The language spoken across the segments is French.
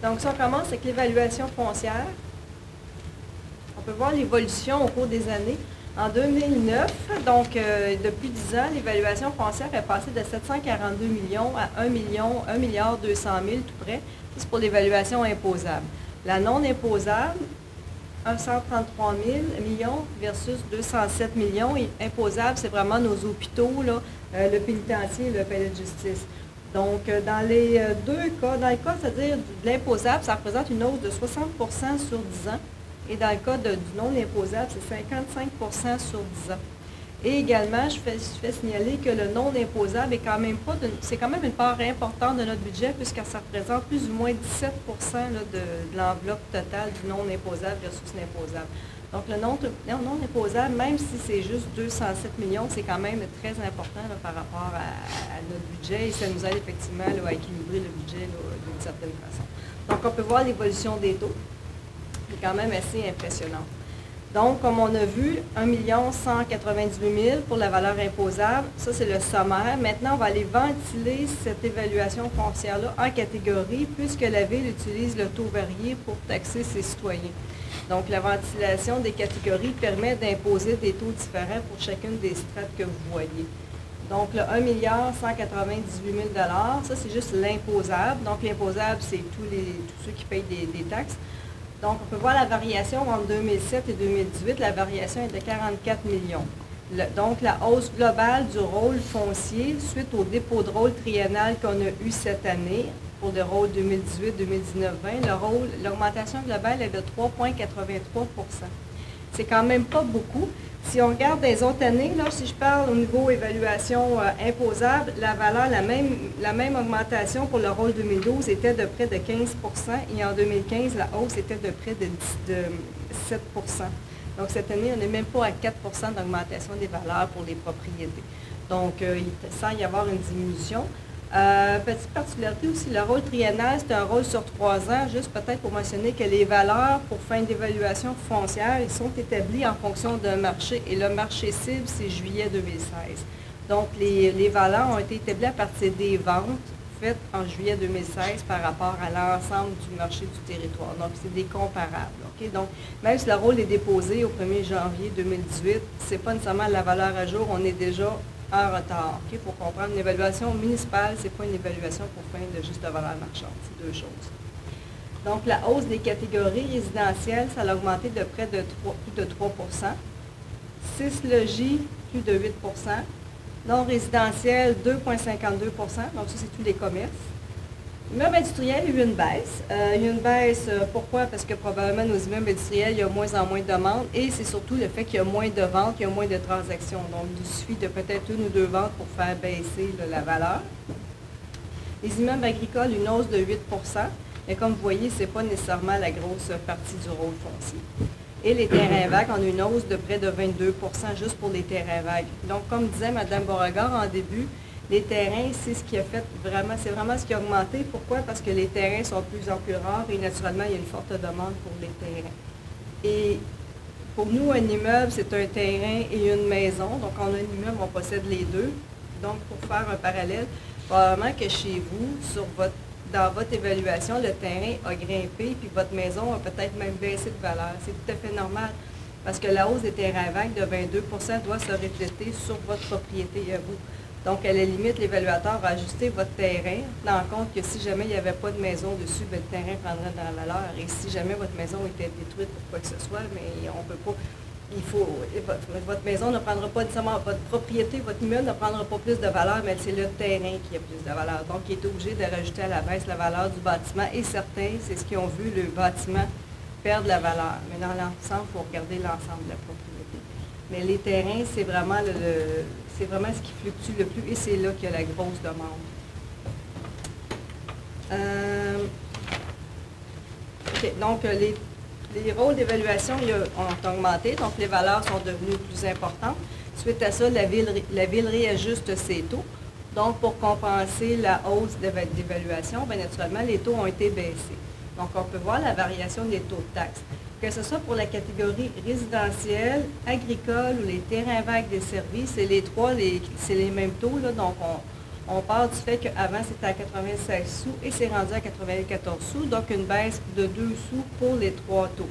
Donc, si on commence avec l'évaluation foncière, on peut voir l'évolution au cours des années. En 2009, donc depuis 10 ans, l'évaluation foncière est passée de 742 millions à 1 milliard 200 000 tout près. Ça, c'est pour l'évaluation imposable. La non imposable, 133 000 millions versus 207 millions. Et imposable, c'est vraiment nos hôpitaux, là, le pénitencier et le palais de justice. Donc, dans les deux cas, dans le cas, c'est-à-dire de l'imposable, ça représente une hausse de 60 sur 10 ans. Et dans le cas du non imposable, c'est 55 sur 10 ans. Et également, je fais signaler que le non imposable est quand même c'est quand même une part importante de notre budget, puisque ça représente plus ou moins 17 de l'enveloppe totale du non imposable versus l'imposable. Donc, le non imposable, même si c'est juste 207 millions, c'est quand même très important là, par rapport à notre budget, et ça nous aide effectivement là, à équilibrer le budget d'une certaine façon. Donc, on peut voir l'évolution des taux, qui est quand même assez impressionnante. Donc, comme on a vu, 1 198 000 pour la valeur imposable. Ça, c'est le sommaire. Maintenant, on va aller ventiler cette évaluation foncière-là en catégorie, puisque la Ville utilise le taux varié pour taxer ses citoyens. Donc, la ventilation des catégories permet d'imposer des taux différents pour chacune des strates que vous voyez. Donc, le 1 198 000 ça, c'est juste l'imposable. Donc, l'imposable, c'est tous ceux qui payent des taxes. Donc, on peut voir la variation entre 2007 et 2018. La variation est de 44 millions. Donc, la hausse globale du rôle foncier suite au dépôt de rôle triennal qu'on a eu cette année pour le rôle 2018, 2019, 20, l'augmentation globale est de 3,83 %. C'est quand même pas beaucoup. Si on regarde les autres années, là, si je parle au niveau évaluation imposable, la même augmentation pour le rôle 2012 était de près de 15 % et en 2015, la hausse était de près de 7 %. Donc, cette année, on n'est même pas à 4 % d'augmentation des valeurs pour les propriétés. Donc, sans y avoir une diminution. Petite particularité aussi, le rôle triennal, c'est un rôle sur 3 ans, juste peut-être pour mentionner que les valeurs pour fin d'évaluation foncière, ils sont établis en fonction d'un marché, et le marché cible, c'est juillet 2016. Donc, les valeurs ont été établies à partir des ventes faites en juillet 2016 par rapport à l'ensemble du marché du territoire. Donc, c'est des comparables. Okay? Donc, même si le rôle est déposé au 1er janvier 2018, ce n'est pas nécessairement la valeur à jour, on est déjà en retard. Okay? Pour comprendre, une évaluation municipale, ce n'est pas une évaluation pour fin de juste valeur marchande. C'est deux choses. Donc, la hausse des catégories résidentielles, ça a augmenté de près de plus de 3 %. 6 logis, plus de 8 %. Non résidentiel, 2,52 %. Donc, ça, c'est tous les commerces. Immeubles industriels, il y a eu une baisse. Il y a une baisse, pourquoi? Parce que probablement, nos immeubles industriels, il y a moins en moins de demandes, et c'est surtout le fait qu'il y a moins de ventes, il y a moins de transactions. Donc, il suffit de peut-être 1 ou 2 ventes pour faire baisser là, la valeur. Les immeubles agricoles, une hausse de 8 %, mais comme vous voyez, ce n'est pas nécessairement la grosse partie du rôle foncier. Et les terrains vagues, on a une hausse de près de 22 % juste pour les terrains vagues. Donc, comme disait Mme Beauregard en début, les terrains, c'est ce qui a fait vraiment, c'est vraiment ce qui a augmenté. Pourquoi? Parce que les terrains sont de plus en plus rares et naturellement, il y a une forte demande pour les terrains. Et pour nous, un immeuble, c'est un terrain et une maison. Donc, on a un immeuble, on possède les deux. Donc, pour faire un parallèle, probablement que chez vous, dans votre évaluation, le terrain a grimpé, puis votre maison a peut-être même baissé de valeur. C'est tout à fait normal, parce que la hausse des terrains vagues de 22 % doit se refléter sur votre propriété à vous. Donc, à la limite, l'évaluateur va ajuster votre terrain, tenant en compte que si jamais il n'y avait pas de maison dessus, bien, le terrain prendrait de la valeur. Et si jamais votre maison était détruite pour quoi que ce soit, mais on ne peut pas... Votre maison ne prendra pas nécessairement, votre propriété, votre immeuble ne prendra pas plus de valeur, mais c'est le terrain qui a plus de valeur. Donc, il est obligé de rajouter à la baisse la valeur du bâtiment. Et certains, c'est ce qu'ils ont vu, le bâtiment perdre la valeur. Mais dans l'ensemble, il faut regarder l'ensemble de la propriété. Mais les terrains, c'est vraiment ce qui fluctue le plus, et c'est là qu'il y a la grosse demande. OK, donc les rôles d'évaluation ont augmenté, donc les valeurs sont devenues plus importantes. Suite à ça, la ville réajuste ses taux. Donc, pour compenser la hausse d'évaluation, bien naturellement, les taux ont été baissés. Donc, on peut voir la variation des taux de taxes. Que ce soit pour la catégorie résidentielle, agricole ou les terrains vagues des services, c'est les trois, c'est les mêmes taux. Là, donc, On part du fait qu'avant, c'était à 96 sous et c'est rendu à 94 sous, donc une baisse de 2 sous pour les 3 taux.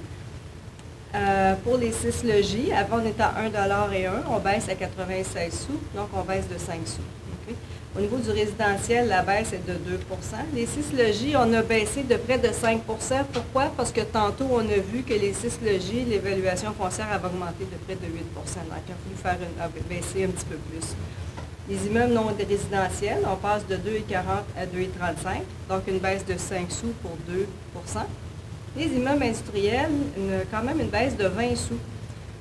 Pour les 6 logis, avant on était à 1,01 $, on baisse à 96 sous, donc on baisse de 5 sous. Okay? Au niveau du résidentiel, la baisse est de 2 %. Les 6 logis, on a baissé de près de 5 %. Pourquoi? Parce que tantôt, on a vu que les 6 logis, l'évaluation foncière avait augmenté de près de 8 %. Donc, il a fallu baisser un petit peu plus. Les immeubles non résidentiels, on passe de 2,40 à 2,35, donc une baisse de 5 sous pour 2 %. Les immeubles industriels, quand même une baisse de 20 sous,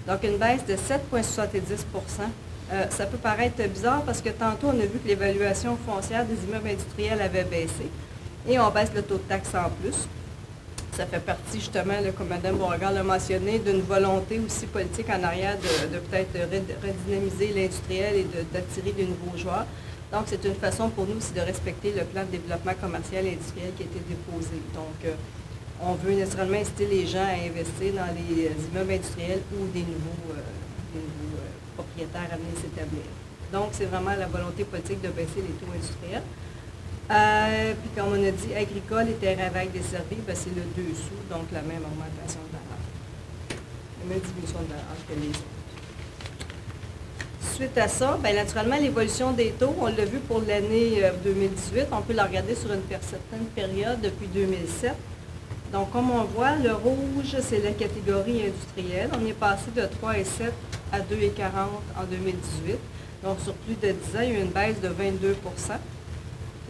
donc une baisse de 7,70 %. Ça peut paraître bizarre parce que tantôt, on a vu que l'évaluation foncière des immeubles industriels avait baissé et on baisse le taux de taxe en plus. Ça fait partie justement, là, comme Mme Beauregard l'a mentionné, d'une volonté aussi politique en arrière de peut-être redynamiser l'industriel et d'attirer de nouveaux joueurs. Donc, c'est une façon pour nous aussi de respecter le plan de développement commercial et industriel qui a été déposé. Donc, on veut naturellement inciter les gens à investir dans les immeubles industriels ou des nouveaux propriétaires à venir s'établir. Donc, c'est vraiment la volonté politique de baisser les taux industriels. Puis, comme on a dit, agricole et terrain vague desservis, c'est le 2 sous, donc la même augmentation de valeur. La même diminution de valeur que les autres. Suite à ça, naturellement, l'évolution des taux, on l'a vu pour l'année 2018, on peut la regarder sur une certaine période depuis 2007. Donc, comme on voit, le rouge, c'est la catégorie industrielle. On est passé de 3,7 à 2,40 en 2018. Donc, sur plus de 10 ans, il y a eu une baisse de 22 %.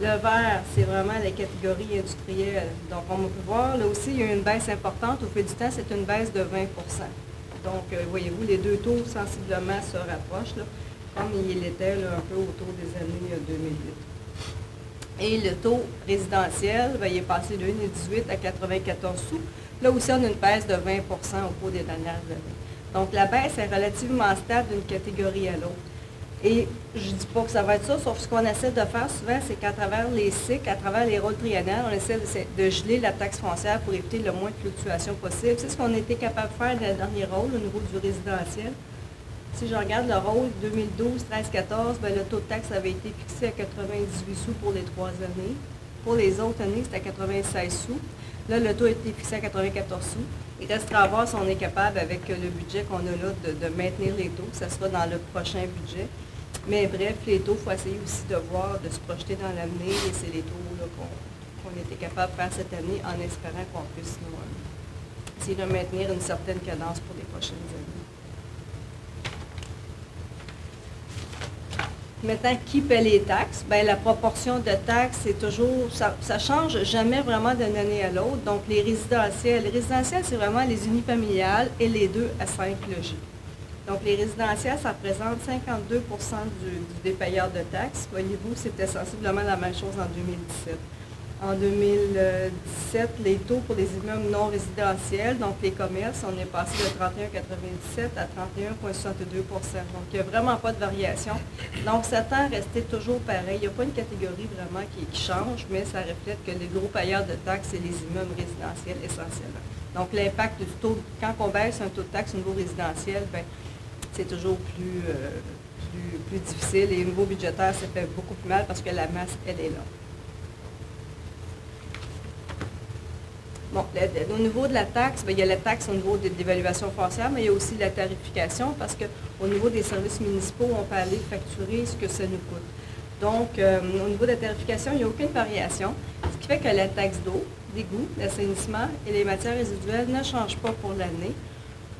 Le vert, c'est vraiment la catégorie industrielle. Donc, on peut voir, là aussi, il y a eu une baisse importante. Au fil du temps, c'est une baisse de 20 %. Donc, voyez-vous, les deux taux sensiblement se rapprochent, là, comme il était là, un peu autour des années 2008. Et le taux résidentiel, il est passé de 1,18 à 94 sous. Là aussi, on a une baisse de 20 % au cours des dernières années. Donc, la baisse est relativement stable d'une catégorie à l'autre. Et je ne dis pas que ça va être ça, sauf ce qu'on essaie de faire souvent, c'est qu'à travers les cycles, à travers les rôles triennales, on essaie de geler la taxe foncière pour éviter le moins de fluctuations possible. C'est ce qu'on a été capable de faire dans le dernier rôle au niveau du résidentiel. Si je regarde le rôle 2012, 13, 14, le taux de taxe avait été fixé à 98 sous pour les 3 années. Pour les autres années, c'était à 96 sous. Là, le taux a été fixé à 94 sous. Il restera à voir si on est capable, avec le budget qu'on a là, de maintenir les taux. Ça sera dans le prochain budget. Mais bref, les taux, il faut essayer aussi de voir, de se projeter dans l'avenir. Et c'est les taux là, qu'on était capable de faire cette année en espérant qu'on puisse essayer de maintenir une certaine cadence pour les prochaines années. Maintenant, qui paie les taxes? La proportion de taxes, c'est toujours, ça ne change jamais vraiment d'une année à l'autre. Donc, les résidentiels, c'est vraiment les unifamiliales et les 2 à 5 logis. Donc, les résidentiels, ça représente 52 % des payeurs de taxes. Voyez-vous, c'était sensiblement la même chose en 2017. En 2017, les taux pour les immeubles non résidentiels, donc les commerces, on est passé de 31,97 à 31,62 %. Donc, il n'y a vraiment pas de variation. Donc, ça tend à rester toujours pareil. Il n'y a pas une catégorie vraiment qui change, mais ça reflète que les gros payeurs de taxes, c'est les immeubles résidentiels essentiellement. Donc, l'impact du taux, quand on baisse un taux de taxe au niveau résidentiel, c'est toujours plus difficile et au niveau budgétaire, ça fait beaucoup plus mal parce que la masse, elle est là. Bon, au niveau de la taxe, il y a la taxe au niveau de l'évaluation foncière, mais il y a aussi la tarification parce qu'au niveau des services municipaux, on peut aller facturer ce que ça nous coûte. Donc, au niveau de la tarification, il n'y a aucune variation, ce qui fait que la taxe d'eau, d'égout, l'assainissement et les matières résiduelles ne changent pas pour l'année.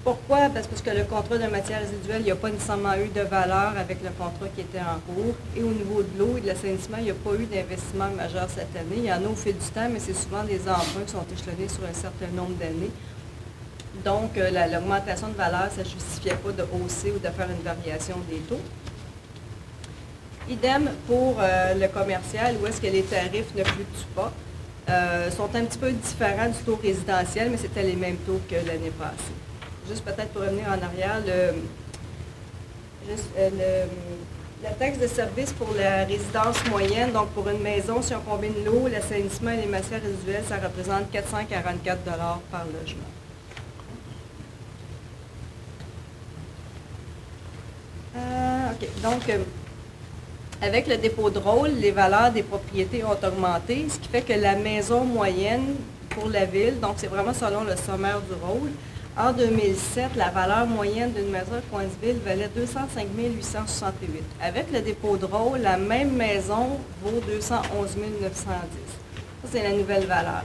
Pourquoi? Parce que le contrat de matières résiduelles, il n'y a pas nécessairement eu de valeur avec le contrat qui était en cours. Et au niveau de l'eau et de l'assainissement, il n'y a pas eu d'investissement majeur cette année. Il y en a au fil du temps, mais c'est souvent des emprunts qui sont échelonnés sur un certain nombre d'années. Donc, l'augmentation de valeur, ça ne justifiait pas de hausser ou de faire une variation des taux. Idem pour le commercial, où est-ce que les tarifs ne fluctuent pas. Sont un petit peu différents du taux résidentiel, mais c'était les mêmes taux que l'année passée. Juste peut-être pour revenir en arrière, la taxe de service pour la résidence moyenne, donc pour une maison, si on combine l'eau, l'assainissement et les matières résiduelles, ça représente 444 $ par logement. OK. Donc, Avec le dépôt de rôle, les valeurs des propriétés ont augmenté, ce qui fait que la maison moyenne pour la ville, donc c'est vraiment selon le sommaire du rôle, en 2007, la valeur moyenne d'une maison à Coinsville valait 205 868. Avec le dépôt de rôle, la même maison vaut 211 910. Ça, c'est la nouvelle valeur.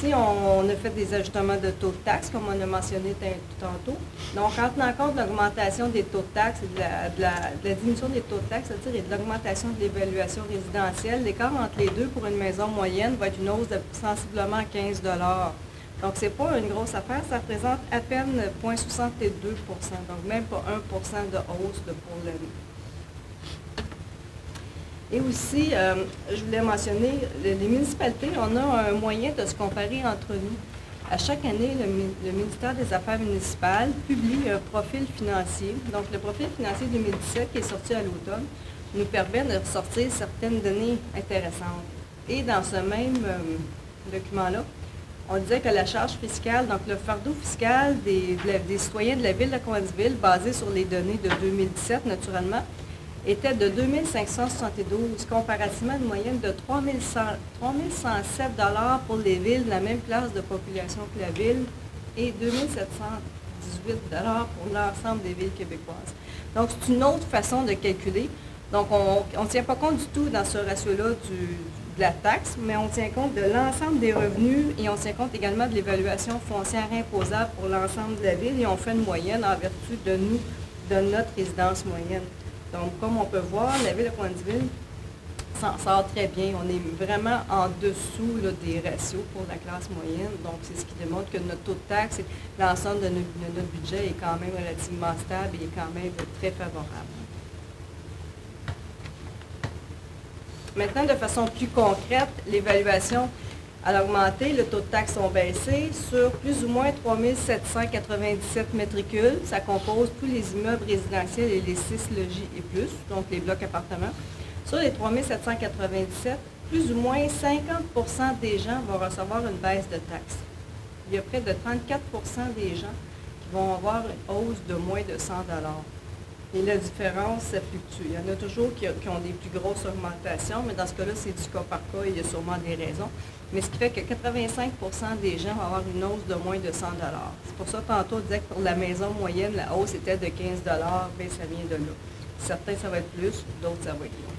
Si on a fait des ajustements de taux de taxe, comme on a mentionné tantôt, donc en tenant compte de l'augmentation des taux de taxe et de la diminution des taux de taxe, c'est-à-dire de l'augmentation de l'évaluation résidentielle, l'écart entre les deux pour une maison moyenne va être une hausse de sensiblement 15 $. Donc, ce n'est pas une grosse affaire, ça représente à peine 0,62 %, donc même pas 1 % de hausse pour l'année. Et aussi, je voulais mentionner, les municipalités, on a un moyen de se comparer entre nous. À chaque année, le ministère des Affaires municipales publie un profil financier. Donc, le profil financier 2017 qui est sorti à l'automne nous permet de ressortir certaines données intéressantes. Et dans ce même document-là, on disait que la charge fiscale, donc le fardeau fiscal des citoyens de la ville de Coinsville, basé sur les données de 2017 naturellement, était de 2 572, comparativement à une moyenne de 3 107 $ pour les villes de la même classe de population que la ville et 2 718 $ pour l'ensemble des villes québécoises. Donc, c'est une autre façon de calculer. Donc, on ne tient pas compte du tout dans ce ratio-là de la taxe, mais on tient compte de l'ensemble des revenus et on tient compte également de l'évaluation foncière imposable pour l'ensemble de la ville et on fait une moyenne en vertu de notre résidence moyenne. Donc, comme on peut voir, la ville de Coinsville s'en sort très bien. On est vraiment en dessous là, des ratios pour la classe moyenne. Donc, c'est ce qui démontre que notre taux de taxe et l'ensemble de notre budget est quand même relativement stable et est quand même très favorable. Maintenant, de façon plus concrète, l'évaluation a augmenté, le taux de taxes ont baissé sur plus ou moins 3 797 matricules. Ça compose tous les immeubles résidentiels et les 6 logis et plus, donc les blocs appartements. Sur les 3 797, plus ou moins 50 % des gens vont recevoir une baisse de taxes. Il y a près de 34 % des gens qui vont avoir une hausse de moins de 100 $. Et la différence, ça fluctue. Il y en a toujours qui ont des plus grosses augmentations, mais dans ce cas-là, c'est du cas par cas et il y a sûrement des raisons. Mais ce qui fait que 85 % des gens vont avoir une hausse de moins de 100 $. C'est pour ça, tantôt, on disait que pour la maison moyenne, la hausse était de 15 $, bien ça vient de là. Certains, ça va être plus, d'autres, ça va être moins.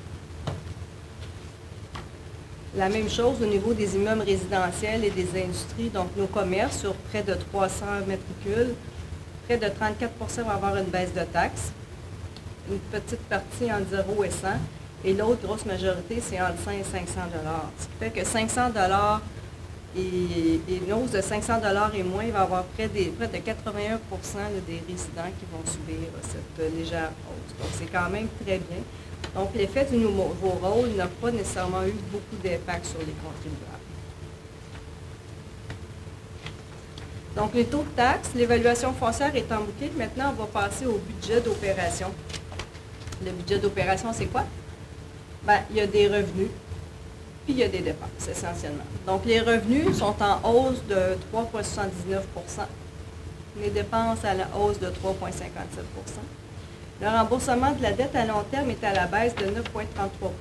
La même chose au niveau des immeubles résidentiels et des industries, donc nos commerces, sur près de 300 matricules, près de 34 % vont avoir une baisse de taxes. Une petite partie entre 0 et 100, et l'autre grosse majorité, c'est entre 100 et 500 $. Ce qui fait que 500 $ et une hausse de 500 $ et moins, il va y avoir près de 81 % des résidents qui vont subir cette légère hausse. Donc, c'est quand même très bien. Donc, l'effet du nouveau rôle n'a pas nécessairement eu beaucoup d'impact sur les contribuables. Donc, les taux de taxes, l'évaluation foncière est embouquée. Maintenant, on va passer au budget d'opération. Le budget d'opération, c'est quoi? Bien, il y a des revenus, puis il y a des dépenses, essentiellement. Donc, les revenus sont en hausse de 3,79 %. Les dépenses à la hausse de 3,57 %. Le remboursement de la dette à long terme est à la baisse de 9,33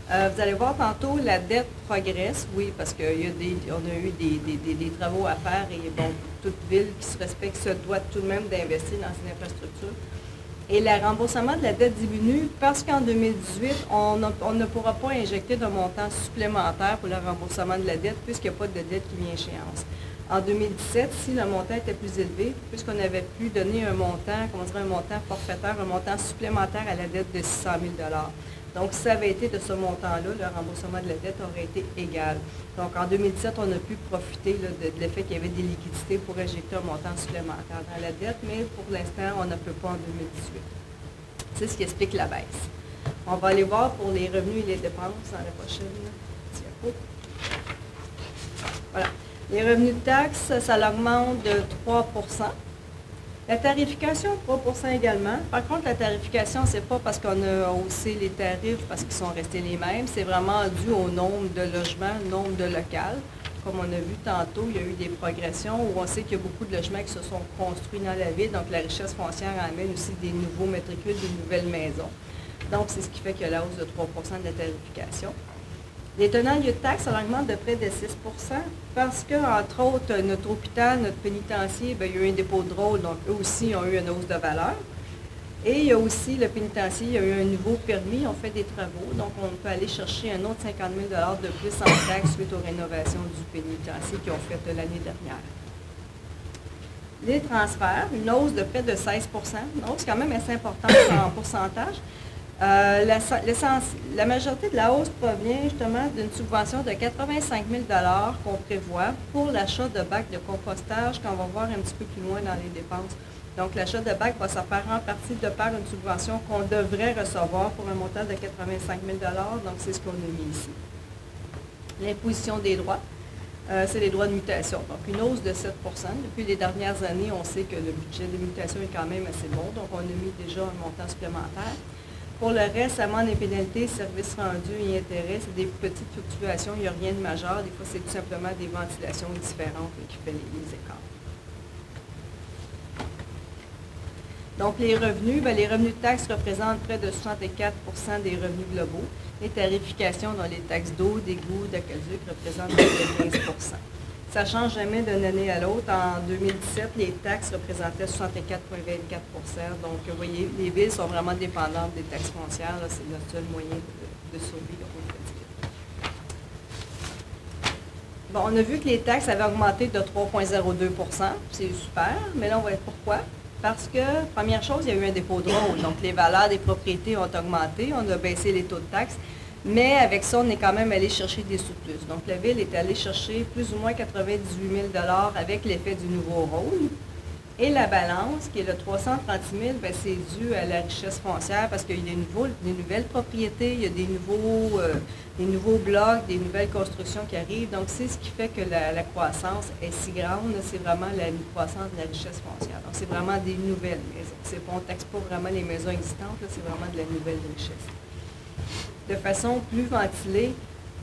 %. Vous allez voir tantôt, la dette progresse, oui, parce qu'on a eu des travaux à faire et bon, toute ville qui se respecte se doit tout de même d'investir dans une infrastructure. Et le remboursement de la dette diminue parce qu'en 2018, on ne pourra pas injecter de montant supplémentaire pour le remboursement de la dette puisqu'il n'y a pas de dette qui vient à échéance. En 2017, si le montant était plus élevé, puisqu'on avait pu donner un montant, un montant forfaitaire, un montant supplémentaire à la dette de 600 000 $. Donc, si ça avait été de ce montant-là, le remboursement de la dette aurait été égal. Donc, en 2017, on a pu profiter de l'effet qu'il y avait des liquidités pour injecter un montant supplémentaire dans la dette, mais pour l'instant, on ne peut pas en 2018. C'est ce qui explique la baisse. On va aller voir pour les revenus et les dépenses dans la prochaine diapo. Voilà. Les revenus de taxes, ça l'augmente de 3 %. La tarification, 3 % également. Par contre, la tarification, ce n'est pas parce qu'on a haussé les tarifs, parce qu'ils sont restés les mêmes. C'est vraiment dû au nombre de logements, nombre de locales. Comme on a vu tantôt, il y a eu des progressions où on sait qu'il y a beaucoup de logements qui se sont construits dans la ville. Donc, la richesse foncière amène aussi des nouveaux matricules, des nouvelles maisons. Donc, c'est ce qui fait qu'il y a la hausse de 3 de la tarification. Les tenants lieux de taxes, on augmente de près de 6 parce que, entre autres, notre hôpital, notre pénitencier, bien, il y a eu un dépôt de rôle, donc eux aussi ont eu une hausse de valeur. Et il y a aussi le pénitencier, il y a eu un nouveau permis, on fait des travaux, donc on peut aller chercher un autre 50 000 de plus en taxes suite aux rénovations du pénitencier qu'ils ont fait l'année dernière. Les transferts, une hausse de près de 16 une hausse quand même assez importante en pourcentage. La majorité de la hausse provient justement d'une subvention de 85 000 qu'on prévoit pour l'achat de bacs de compostage qu'on va voir un petit peu plus loin dans les dépenses. Donc, l'achat de bacs va se faire en partie de par une subvention qu'on devrait recevoir pour un montant de 85 000 donc c'est ce qu'on a mis ici. L'imposition des droits, c'est les droits de mutation. Donc, une hausse de 7 Depuis les dernières années, on sait que le budget de mutation est quand même assez bon, donc on a mis déjà un montant supplémentaire. Pour le reste, amende et pénalités, services rendus et intérêts, c'est des petites fluctuations, il n'y a rien de majeur. Des fois, c'est tout simplement des ventilations différentes qui font les écarts. Donc, les revenus de taxes représentent près de 64 des revenus globaux. Les tarifications, dont les taxes d'eau, d'égout, d'aqueduc, représentent près de 15 Ça ne change jamais d'une année à l'autre. En 2017, les taxes représentaient 64,24 Donc, vous voyez, les villes sont vraiment dépendantes des taxes foncières. C'est notre seul moyen de survie, on peut dire. Bon, on a vu que les taxes avaient augmenté de 3,02 C'est super, mais là, on va être pourquoi? Parce que, première chose, il y a eu un dépôt de rôle. Donc, les valeurs des propriétés ont augmenté. On a baissé les taux de taxes. Mais avec ça, on est quand même allé chercher des surplus. Donc, la Ville est allée chercher plus ou moins 98 000 avec l'effet du nouveau rôle. Et la balance, qui est le 336 000, bien, c'est dû à la richesse foncière parce qu'il y a des nouvelles propriétés, il y a des nouveaux blocs, des nouvelles constructions qui arrivent. Donc, c'est ce qui fait que la croissance est si grande. C'est vraiment la croissance de la richesse foncière. Donc, c'est vraiment des nouvelles maisons. On ne taxe pas vraiment les maisons existantes, c'est vraiment de la nouvelle richesse. De façon plus ventilée,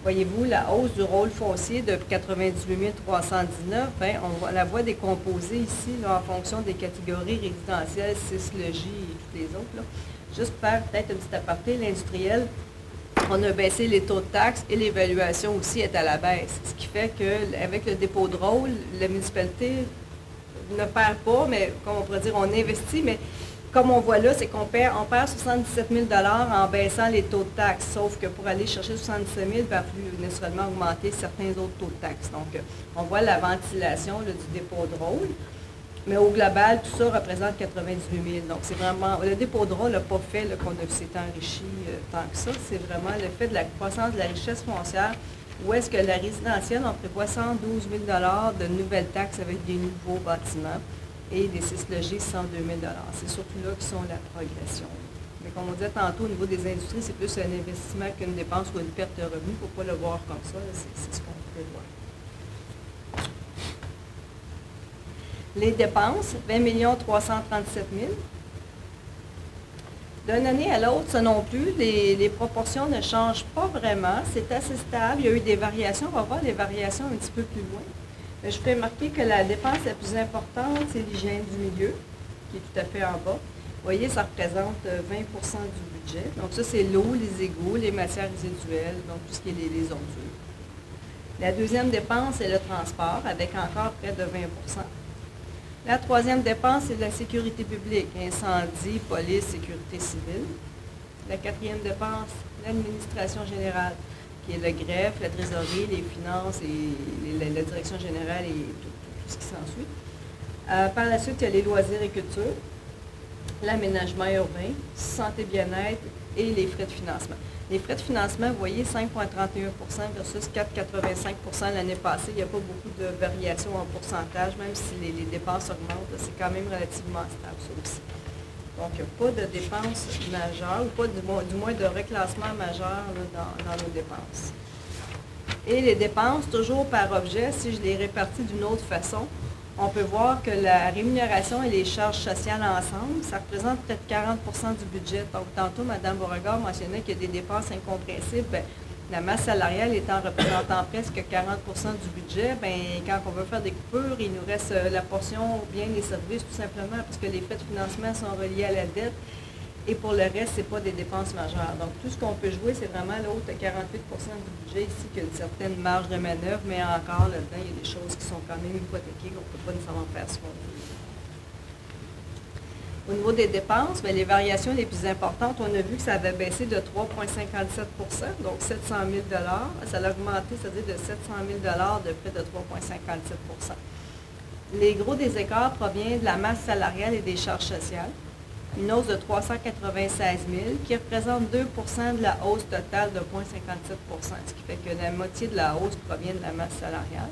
voyez-vous, la hausse du rôle foncier de 98 319, bien, on la voit décomposée ici là, en fonction des catégories résidentielles, 6 logis et toutes les autres. Là. Juste pour faire peut-être un petit aparté, l'industriel, on a baissé les taux de taxes et l'évaluation aussi est à la baisse. Ce qui fait qu'avec le dépôt de rôle, la municipalité ne perd pas, mais comme on pourrait dire, on investit, mais comme on voit là, c'est qu'on perd 77 000 en baissant les taux de taxes. Sauf que pour aller chercher 77 000, il va falloir naturellement augmenter certains autres taux de taxes. Donc, on voit la ventilation là, du dépôt de rôle. Mais au global, tout ça représente 98 000. Donc, c'est vraiment... Le dépôt de rôle n'a pas fait qu'on s'est enrichi tant que ça. C'est vraiment le fait de la croissance de la richesse foncière où est-ce que la résidentielle, on prévoit 112 000 de nouvelles taxes avec des nouveaux bâtiments. Et des 6 logis, 102 000 C'est surtout là qui sont la progression. Mais comme on disait tantôt, au niveau des industries, c'est plus un investissement qu'une dépense ou une perte de revenus. Il ne faut pas le voir comme ça. C'est ce qu'on prévoit. Les dépenses, 20 337 000 D'une année à l'autre, ça non plus, les proportions ne changent pas vraiment. C'est assez stable. Il y a eu des variations. On va voir les variations un petit peu plus loin. Je peux remarquer que la dépense la plus importante, c'est l'hygiène du milieu, qui est tout à fait en bas. Vous voyez, ça représente 20 du budget. Donc ça, c'est l'eau, les égouts, les matières résiduelles, donc tout ce qui est les ordures. La deuxième dépense, c'est le transport, avec encore près de 20 La troisième dépense, c'est la sécurité publique, incendie, police, sécurité civile. La quatrième dépense, l'administration générale, qui est le greffe, la trésorerie, les finances et la direction générale et tout ce qui s'ensuit. Par la suite, il y a les loisirs et culture, l'aménagement urbain, santé bien-être et les frais de financement. Les frais de financement, vous voyez, 5,31 versus 4,85 l'année passée. Il n'y a pas beaucoup de variations en pourcentage, même si les dépenses augmentent. C'est quand même relativement stable, ça aussi. Donc, il n'y a pas de dépenses majeures, ou pas du moins de reclassement majeur là, dans nos dépenses. Et les dépenses, toujours par objet, si je les répartis d'une autre façon, on peut voir que la rémunération et les charges sociales ensemble, ça représente près de 40 du budget. Donc, tantôt, Mme Beauregard mentionnait qu'il y a des dépenses incompréhensibles. Bien, la masse salariale étant représentant presque 40 du budget, bien, quand on veut faire des coupures, il nous reste la portion biens et services tout simplement parce que les frais de financement sont reliés à la dette Et pour le reste, ce n'est pas des dépenses majeures. Donc, tout ce qu'on peut jouer, c'est vraiment l'autre 48 du budget ici qui a une certaine marge de manœuvre, mais encore là-dedans, il y a des choses qui sont quand même hypothéquées, qu'on ne peut pas nécessairement faire ce qu'on veut. Au niveau des dépenses, bien, les variations les plus importantes, on a vu que ça avait baissé de 3,57 donc 700 000 ça a augmenté, c'est-à-dire de 700 000 de près de 3,57 Les gros des écarts proviennent de la masse salariale et des charges sociales. Une hausse de 396 000 qui représente 2 de la hausse totale de 0,57 ce qui fait que la moitié de la hausse provient de la masse salariale.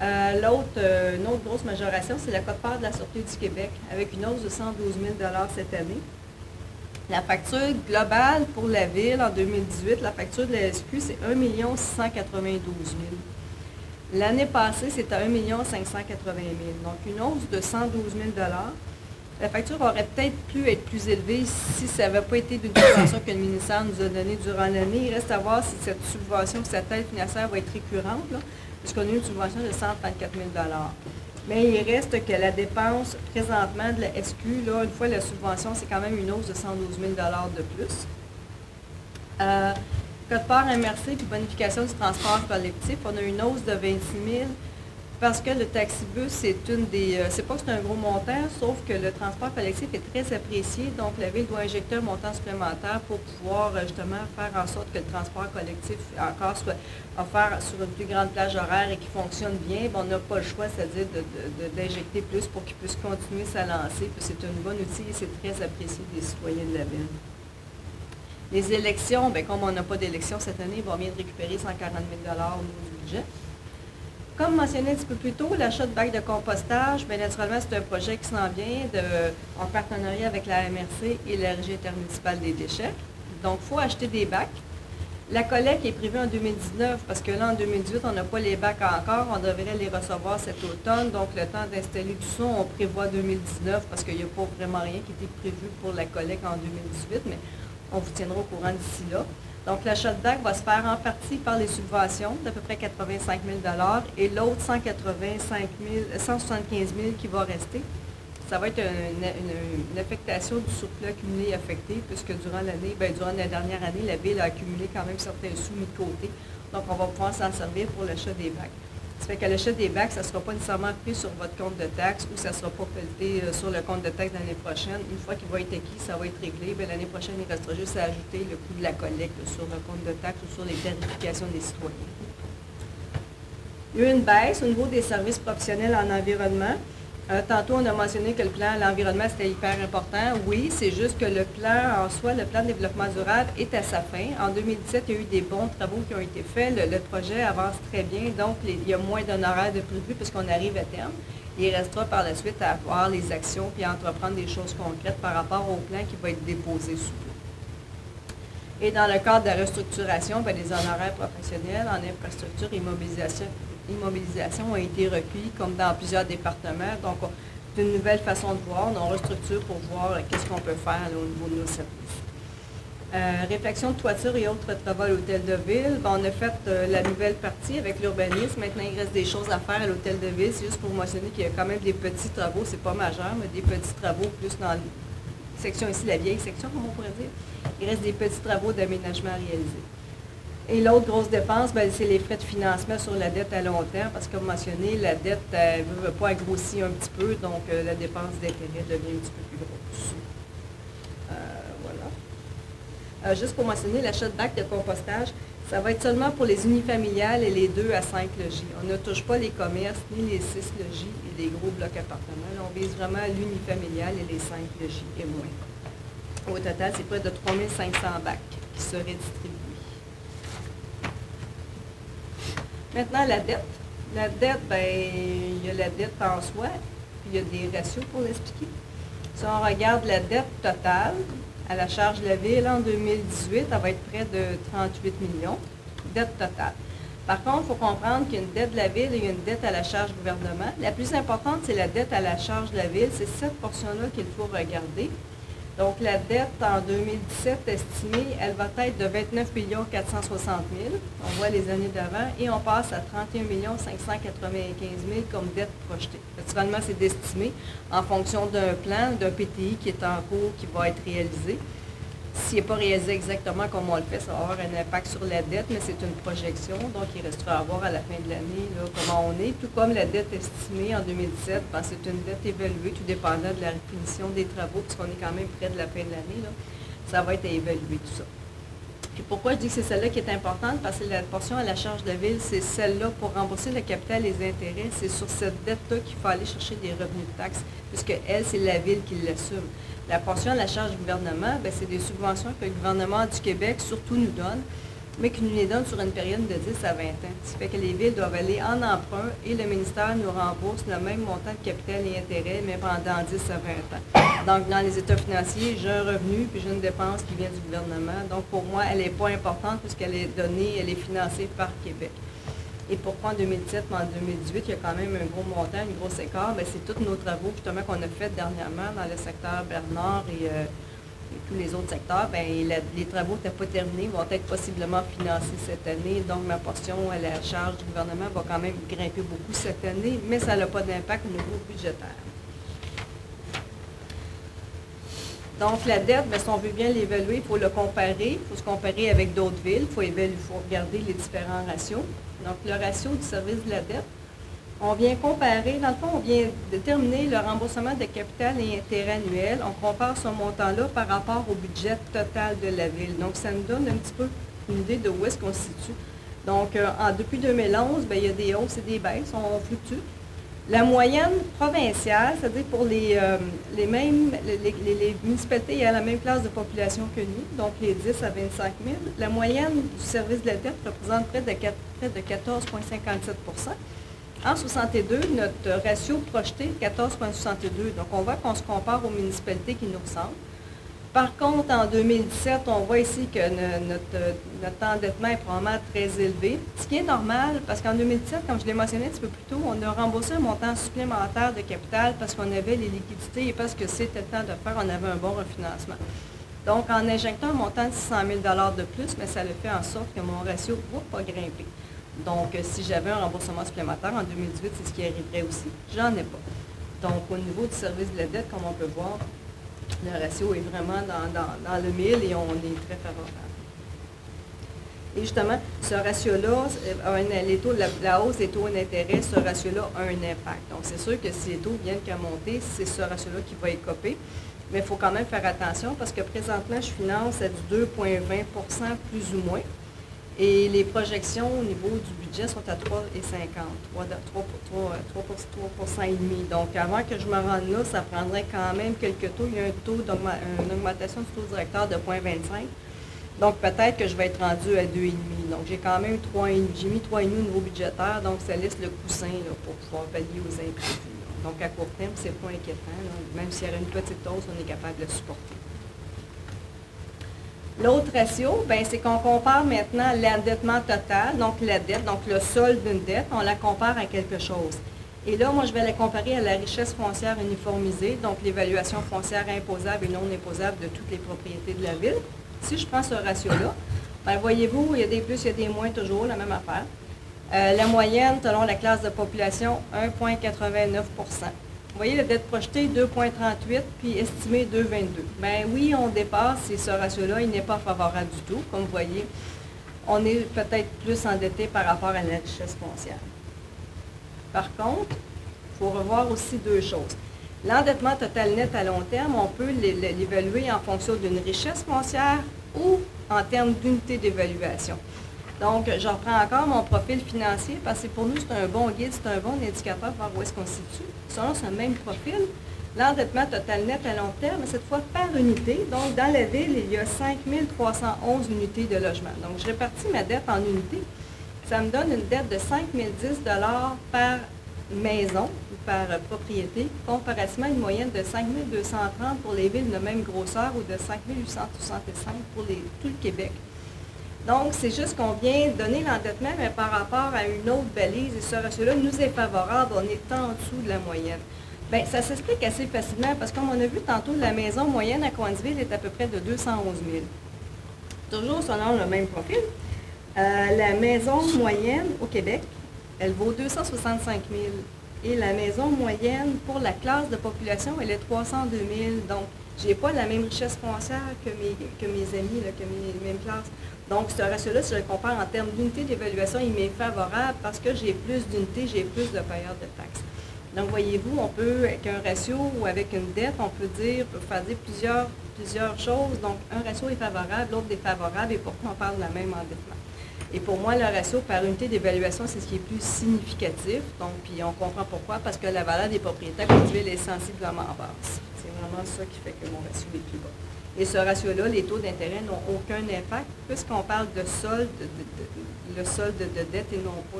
Une autre grosse majoration, c'est la quote-part de la Sûreté du Québec, avec une hausse de 112 000 cette année. La facture globale pour la Ville en 2018, la facture de la SQ, c'est 1 692 000. L'année passée, c'était 1 580 000. Donc, une hausse de 112 000 La facture aurait peut-être pu être plus élevée si ça n'avait pas été d'une subvention que le ministère nous a donnée durant l'année. Il reste à voir si cette subvention, cette aide financière va être récurrente, là, puisqu'on a eu une subvention de 134 000 Mais il reste que la dépense présentement de la SQ, là, une fois la subvention, c'est quand même une hausse de 112 000 de plus. Quote-part MRC puis bonification du transport collectif, on a une hausse de 26 000 parce que le taxibus, c'est pas que c'est un gros montant, sauf que le transport collectif est très apprécié, donc la Ville doit injecter un montant supplémentaire pour pouvoir justement faire en sorte que le transport collectif encore soit offert sur une plus grande plage horaire et qui fonctionne bien. On n'a pas le choix, c'est-à-dire d'injecter plus pour qu'il puisse continuer sa lancée, puis c'est un bon outil et c'est très apprécié des citoyens de la Ville. Les élections, bien, comme on n'a pas d'élection cette année, on vient de récupérer 140 000 au niveau du budget. Comme mentionné un petit peu plus tôt, l'achat de bacs de compostage, bien naturellement, c'est un projet qui s'en vient en partenariat avec la MRC et la Régie intermunicipale des déchets. Donc, il faut acheter des bacs. La collecte est prévue en 2019 parce que là, en 2018, on n'a pas les bacs encore. On devrait les recevoir cet automne. Donc, le temps d'installer tout ça, on prévoit 2019 parce qu'il n'y a pas vraiment rien qui était prévu pour la collecte en 2018, mais on vous tiendra au courant d'ici là. Donc, l'achat de bacs va se faire en partie par les subventions d'à peu près 85 000 et l'autre 175 000 qui va rester. Ça va être une affectation du surplus accumulé affecté, puisque durant l'année, durant la dernière année, la Ville a accumulé quand même certains sous mis de côté. Donc, on va pouvoir s'en servir pour l'achat des bacs. Ça fait qu'à l'achat des bacs, ça ne sera pas nécessairement pris sur votre compte de taxes ou ça ne sera pas pelleté sur le compte de taxes l'année prochaine. Une fois qu'il va être acquis, ça va être réglé. L'année prochaine, il restera juste à ajouter le coût de la collecte sur le compte de taxes ou sur les tarifications des citoyens. Il y a eu une baisse au niveau des services professionnels en environnement. Tantôt, on a mentionné que le plan à l'environnement, c'était hyper important. Oui, c'est juste que le plan en soi, le plan de développement durable, est à sa fin. En 2017, il y a eu des bons travaux qui ont été faits. Le projet avance très bien, donc il y a moins d'honoraires de prévu puisqu'on arrive à terme. Il restera par la suite à avoir les actions puis à entreprendre des choses concrètes par rapport au plan qui va être déposé sous peu. Et dans le cadre de la restructuration, les honoraires professionnels en infrastructure et immobilisation ont été recueillis comme dans plusieurs départements. Donc, c'est une nouvelle façon de voir. On restructure pour voir qu'est-ce qu'on peut faire au niveau de nos services. Réflexion de toiture et autres travaux à l'hôtel de ville. On a fait la nouvelle partie avec l'urbanisme. Maintenant, il reste des choses à faire à l'hôtel de ville. C'est juste pour mentionner qu'il y a quand même des petits travaux. C'est pas majeur, mais des petits travaux plus dans la section ici, la vieille section, comme on pourrait dire. Il reste des petits travaux d'aménagement à réaliser. Et l'autre grosse dépense, c'est les frais de financement sur la dette à long terme, parce que comme mentionné, la dette ne veut pas grossir un petit peu, donc la dépense d'intérêt devient un petit peu plus grosse. Voilà. Juste pour mentionner, l'achat de bacs de compostage, ça va être seulement pour les unifamiliales et les 2 à 5 logis. On ne touche pas les commerces, ni les 6 logis et les gros blocs appartements. Là, on vise vraiment l'unifamilial et les 5 logis et moins. Au total, c'est près de 3 500 bacs qui seraient distribués. Maintenant, la dette. La dette, il y a la dette en soi, puis il y a des ratios pour l'expliquer. Si on regarde la dette totale à la charge de la Ville en 2018, elle va être près de 38 millions, dette totale. Par contre, il faut comprendre qu'il y a une dette de la Ville et il y a une dette à la charge du gouvernement. La plus importante, c'est la dette à la charge de la Ville. C'est cette portion-là qu'il faut regarder. Donc, la dette en 2017 estimée, elle va être de 29 460 000. On voit les années d'avant. Et on passe à 31 595 000 comme dette projetée. Naturellement, c'est d'estimer en fonction d'un plan, d'un PTI qui est en cours, qui va être réalisé. S'il n'est pas réalisé exactement comme on le fait, ça va avoir un impact sur la dette, mais c'est une projection. Donc, il restera à voir à la fin de l'année comment on est. Tout comme la dette estimée en 2017, ben, c'est une dette évaluée, tout dépendant de la définition des travaux, puisqu'on est quand même près de la fin de l'année. Ça va être à évaluer tout ça. Et pourquoi je dis que c'est celle-là qui est importante? Parce que la portion à la charge de la ville, c'est celle-là pour rembourser le capital et les intérêts. C'est sur cette dette-là qu'il faut aller chercher des revenus de taxes, puisque elle, c'est la ville qui l'assume. La portion à la charge du gouvernement, c'est des subventions que le gouvernement du Québec surtout nous donne, mais qui nous les donne sur une période de 10 à 20 ans. Ce qui fait que les villes doivent aller en emprunt et le ministère nous rembourse le même montant de capital et intérêts, mais pendant 10 à 20 ans. Donc, dans les états financiers, j'ai un revenu puis j'ai une dépense qui vient du gouvernement. Donc, pour moi, elle n'est pas importante puisqu'elle est donnée, elle est financée par Québec. Et pourquoi en 2017, mais en 2018, il y a quand même un gros montant, un gros écart, c'est tous nos travaux justement qu'on a fait dernièrement dans le secteur Bernard et tous les autres secteurs. Les travaux n'étaient pas terminés, vont être possiblement financés cette année. Donc, ma portion à la charge du gouvernement va quand même grimper beaucoup cette année, mais ça n'a pas d'impact au niveau budgétaire. Donc, la dette, si on veut bien l'évaluer, il faut le comparer. Il faut se comparer avec d'autres villes. Il faut regarder les différents ratios. Donc, le ratio du service de la dette, on vient comparer, dans le fond, on vient déterminer le remboursement de capital et intérêts annuels. On compare ce montant-là par rapport au budget total de la ville. Donc, ça nous donne un petit peu une idée de où est-ce qu'on se situe. Donc, depuis 2011, il y a des hausses et des baisses, on fluctue. La moyenne provinciale, c'est-à-dire pour les municipalités, il y a la même classe de population que nous, donc les 10 à 25 000. La moyenne du service de la dette représente près de 14,57 %. En 62, notre ratio projeté, 14,62. Donc, on voit qu'on se compare aux municipalités qui nous ressemblent. Par contre, en 2017, on voit ici que notre endettement est probablement très élevé, ce qui est normal parce qu'en 2017, comme je l'ai mentionné un petit peu plus tôt, on a remboursé un montant supplémentaire de capital parce qu'on avait les liquidités et parce que c'était le temps de faire, on avait un bon refinancement. Donc, en injectant un montant de 600 000 $ de plus, mais ça le fait en sorte que mon ratio ne va pas grimper. Donc, si j'avais un remboursement supplémentaire en 2018, c'est ce qui arriverait aussi. J'en ai pas. Donc, au niveau du service de la dette, comme on peut voir, le ratio est vraiment dans le mille et on est très favorable. Et justement, ce ratio-là, la hausse des taux d'intérêt, ce ratio-là a un impact. Donc, c'est sûr que si les taux viennent qu'à monter, c'est ce ratio-là qui va écoper. Mais il faut quand même faire attention parce que présentement, je finance à du 2,20 % plus ou moins. Et les projections au niveau du budget sont à 3,50 3,5 %. Donc, avant que je me rende là, ça prendrait quand même quelques taux. Il y a une augmentation du taux directeur de 0,25. Donc, peut-être que je vais être rendu à 2,5. Donc, j'ai quand même 3,5. J'ai mis 3,5 au niveau budgétaire. Donc, ça laisse le coussin pour pouvoir pallier aux imprévus. Donc, à court terme, c'est pas inquiétant. Même s'il y aurait une petite hausse, on est capable de le supporter. L'autre ratio, c'est qu'on compare maintenant l'endettement total, donc la dette, donc le solde d'une dette, on la compare à quelque chose. Et là, moi, je vais la comparer à la richesse foncière uniformisée, donc l'évaluation foncière imposable et non imposable de toutes les propriétés de la ville. Si je prends ce ratio-là, voyez-vous, il y a des plus, il y a des moins, toujours la même affaire. La moyenne, selon la classe de population, 1,89 %. Vous voyez, la dette projetée, 2,38 puis estimée 2,22. Oui, on dépasse et ce ratio-là, il n'est pas favorable du tout. Comme vous voyez, on est peut-être plus endetté par rapport à la richesse foncière. Par contre, il faut revoir aussi deux choses. L'endettement total net à long terme, on peut l'évaluer en fonction d'une richesse foncière ou en termes d'unité d'évaluation. Donc, je reprends encore mon profil financier parce que pour nous, c'est un bon guide, c'est un bon indicateur pour voir où est-ce qu'on se situe. Selon ce même profil, l'endettement total net à long terme, cette fois par unité. Donc, dans la ville, il y a 5 311 unités de logement. Donc, je répartis ma dette en unités. Ça me donne une dette de 5 010 $ par maison ou par propriété, comparativement à une moyenne de 5 230 pour les villes de même grosseur ou de 5 865 pour tout le Québec. Donc, c'est juste qu'on vient donner l'endettement, mais par rapport à une autre balise, et ce ratio-là nous est favorable, on est en dessous de la moyenne. Bien, ça s'explique assez facilement parce que, comme on a vu tantôt, la maison moyenne à Cowansville est à peu près de 211 000. Toujours selon le même profil. La maison moyenne au Québec, elle vaut 265 000. Et la maison moyenne pour la classe de population, elle est 302 000. Donc, je n'ai pas la même richesse foncière que mes amis, là, que mes mêmes classes. Donc, ce ratio-là, si je le compare en termes d'unité d'évaluation, il m'est favorable parce que j'ai plus d'unités, j'ai plus de payeurs de taxes. Donc, voyez-vous, on peut, avec un ratio ou avec une dette, on peut faire dire plusieurs choses. Donc, un ratio est favorable, l'autre défavorable, et pourtant on parle de la même endettement. Et pour moi, le ratio par unité d'évaluation, c'est ce qui est plus significatif. Donc, puis on comprend pourquoi, parce que la valeur des propriétés à Cowansville est sensiblement basse. C'est vraiment ça qui fait que mon ratio est plus bas. Et ce ratio-là, les taux d'intérêt n'ont aucun impact, puisqu'on parle de solde, le solde de dette et non pas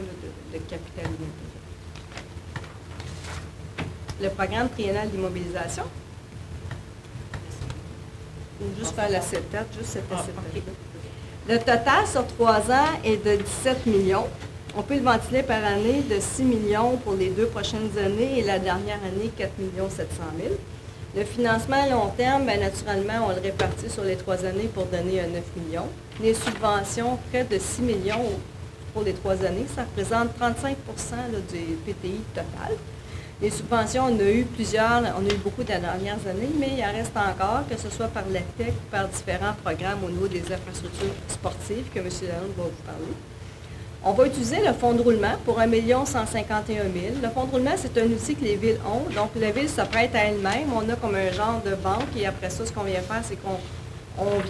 de capital limité. Le programme triennal d'immobilisation. Ou juste faire la CETAT, juste cette CETAT. Le total sur 3 ans est de 17 millions. On peut le ventiler par année de 6 millions pour les 2 prochaines années et la dernière année, 4 700 000. Le financement à long terme, bien, naturellement, on le répartit sur les 3 années pour donner 9 millions. Les subventions, près de 6 millions pour les 3 années, ça représente 35 là, du PTI total. Les subventions, on a eu beaucoup dans les dernières années, mais il en reste encore, que ce soit par l'APEC ou par différents programmes au niveau des infrastructures sportives que M. Lalonde va vous parler. On va utiliser le fonds de roulement pour 1 151 000. Le fonds de roulement, c'est un outil que les villes ont. Donc, la ville se prête à elle-même. On a comme un genre de banque et après ça, ce qu'on vient faire, c'est qu'on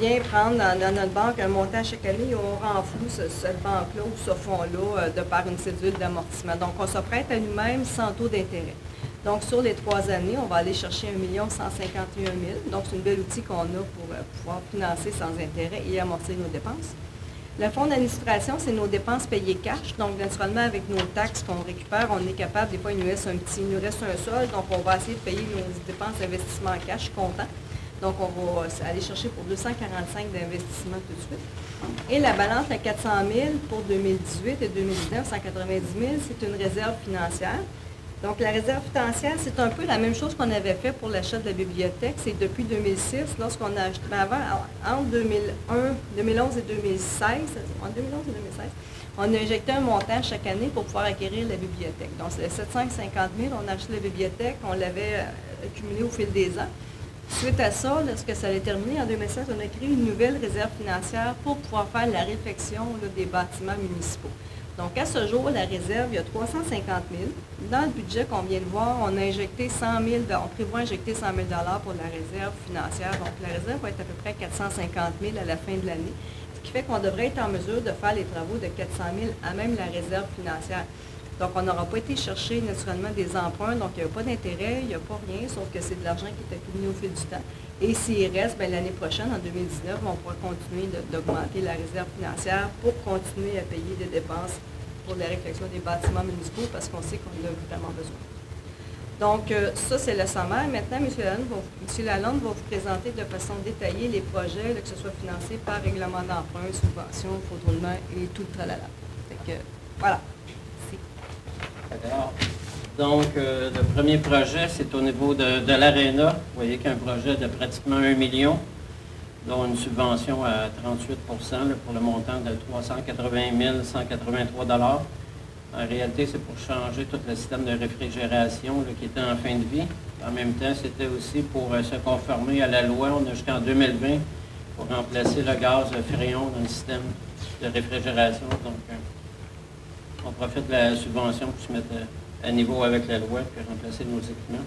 vient prendre dans notre banque un montant chaque année et on renfloue cette banque-là ou ce fonds-là de par une cédule d'amortissement. Donc, on se prête à nous-mêmes sans taux d'intérêt. Donc, sur les 3 années, on va aller chercher 1 151 000. Donc, c'est une belle outil qu'on a pour pouvoir financer sans intérêt et amortir nos dépenses. Le fonds d'administration, c'est nos dépenses payées cash. Donc, naturellement, avec nos taxes qu'on récupère, on est capable, des fois, il nous reste un solde. Donc, on va essayer de payer nos dépenses d'investissement en cash comptant. Donc, on va aller chercher pour 245 d'investissement tout de suite. Et la balance à 400 000 pour 2018 et 2019, 190 000, c'est une réserve financière. Donc, la réserve financière, c'est un peu la même chose qu'on avait fait pour l'achat de la bibliothèque. C'est depuis 2006, lorsqu'on a acheté, entre 2011 et 2016, entre 2011 et 2016, on a injecté un montant chaque année pour pouvoir acquérir la bibliothèque. Donc, c'est 750 000, on a acheté la bibliothèque, on l'avait accumulée au fil des ans. Suite à ça, lorsque ça allait terminer en 2016, on a créé une nouvelle réserve financière pour pouvoir faire la réfection des bâtiments municipaux. Donc, à ce jour, la réserve, il y a 350 000. Dans le budget qu'on vient de voir, on a injecté 100 000, on prévoit injecter 100 000 pour la réserve financière. Donc, la réserve va être à peu près 450 000 à la fin de l'année, ce qui fait qu'on devrait être en mesure de faire les travaux de 400 000 à même la réserve financière. Donc, on n'aura pas été chercher naturellement des emprunts, donc il n'y a pas d'intérêt, il n'y a pas rien, sauf que c'est de l'argent qui est accumulé au fil du temps. Et s'il reste, bien, l'année prochaine, en 2019, on pourra continuer d'augmenter la réserve financière pour continuer à payer des dépenses pour la réfection des bâtiments municipaux parce qu'on sait qu'on en a vraiment besoin. Donc, ça, c'est le sommaire. Maintenant, M. Lalonde va vous présenter de façon détaillée les projets, là, que ce soit financés par règlement d'emprunt, subvention, fonds de roulement et tout le tralala. Fait que, voilà. D'accord. Donc, le premier projet, c'est au niveau de l'aréna. Vous voyez qu'il y a un projet de pratiquement 1 million, dont une subvention à 38 là, pour le montant de 380 183 $. En réalité, c'est pour changer tout le système de réfrigération là, qui était en fin de vie. En même temps, c'était aussi pour se conformer à la loi. On a jusqu'en 2020 pour remplacer le gaz Fréon dans le système de réfrigération. Donc, on profite de la subvention pour se mettre à niveau avec la loi et remplacer nos équipements.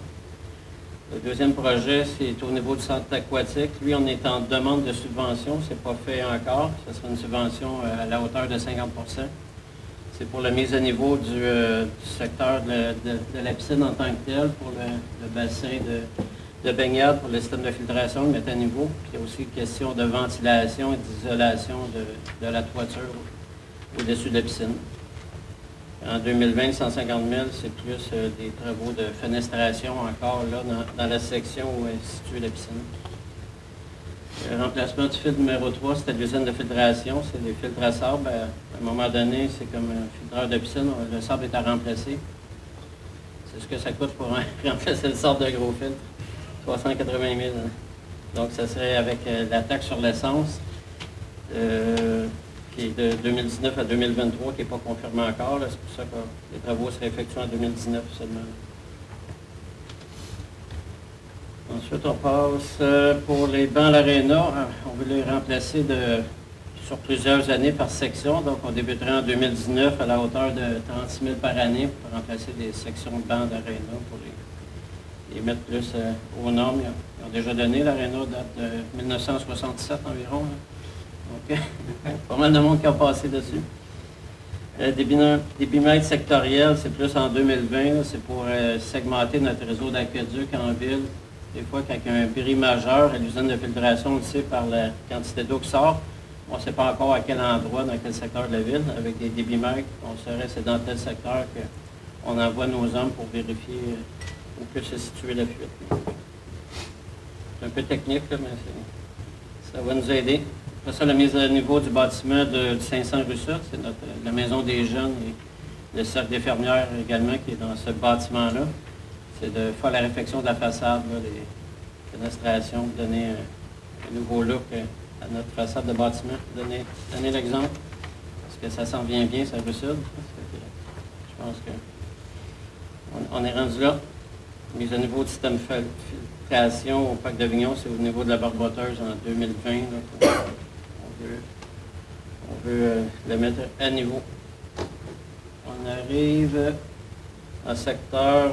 Le deuxième projet, c'est au niveau du centre aquatique. Lui, on est en demande de subvention. Ce n'est pas fait encore. Ce sera une subvention à la hauteur de 50 %. C'est pour la mise à niveau du secteur de la piscine en tant que telle, pour le bassin de baignade, pour le système de filtration, le mettre à niveau. Puis il y a aussi une question de ventilation et d'isolation de la toiture au-dessus de la piscine. En 2020, 150 000, c'est plus des travaux de fenestration encore là dans la section où est située la piscine. Le remplacement du filtre numéro 3, c'était l'usine de filtration, c'est des filtres à sable. À un moment donné, c'est comme un filtreur de piscine, le sable est à remplacer. c'est ce que ça coûte pour remplacer le sort de gros filtre. 380 000. Donc, ça serait avec la taxe sur l'essence, qui est de 2019 à 2023, qui n'est pas confirmée encore. C'est pour ça que les travaux seraient effectués en 2019 seulement. Ensuite, on passe pour les bancs à l'Aréna. On veut les remplacer sur plusieurs années par section. Donc, on débuterait en 2019 à la hauteur de 36 000 par année pour remplacer des sections de bancs d'Aréna pour les mettre plus aux normes. Ils ont déjà donné. L'Aréna date de 1967 environ. Donc, pas mal de monde qui a passé dessus. Des bimètres sectoriels, c'est plus en 2020. C'est pour segmenter notre réseau d'aqueduc en ville. Des fois, quand il y a un bris majeur à l'usine de filtration, on le sait par la quantité d'eau qui sort. On ne sait pas encore à quel endroit, dans quel secteur de la ville, avec des débitmètres. On saurait c'est dans tel secteur qu'on envoie nos hommes pour vérifier où peut se situer la fuite. C'est un peu technique, là, mais ça va nous aider. Après ça, la mise à niveau du bâtiment du 500 rue Sud, c'est la maison des jeunes et le cercle des fermières également qui est dans ce bâtiment-là. C'est de faire la réfection de la façade, là, les fenestrations, donner un nouveau look à notre façade de bâtiment. Donner l'exemple, parce que ça s'en vient bien, ça rue Sud. Je pense qu'on est rendu là. Mise à niveau du système de filtration au parc d'Avignon, c'est au niveau de la barboteuse en 2020. Là, on veut le mettre à niveau. On arrive en secteur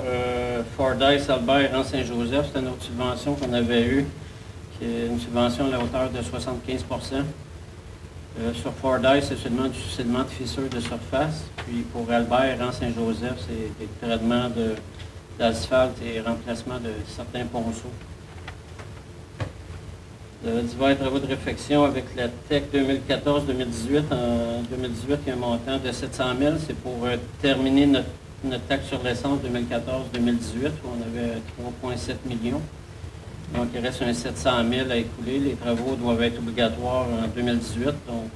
Fordyce, Albert, Rang Saint-Joseph. C'est une autre subvention qu'on avait eue, qui est une subvention à la hauteur de 75 sur Fordyce, c'est seulement du scellement de fissures de surface. Puis pour Albert, Rang Saint-Joseph, c'est des traitements d'asphalte et remplacement de certains ponceaux. Divers travaux de réfection avec la TEC 2014-2018. En 2018, il y a un montant de 700 000. C'est pour terminer notre taxe sur l'essence 2014-2018, où on avait 3,7 millions. Donc, il reste un 700 000 à écouler. Les travaux doivent être obligatoires en 2018. Donc,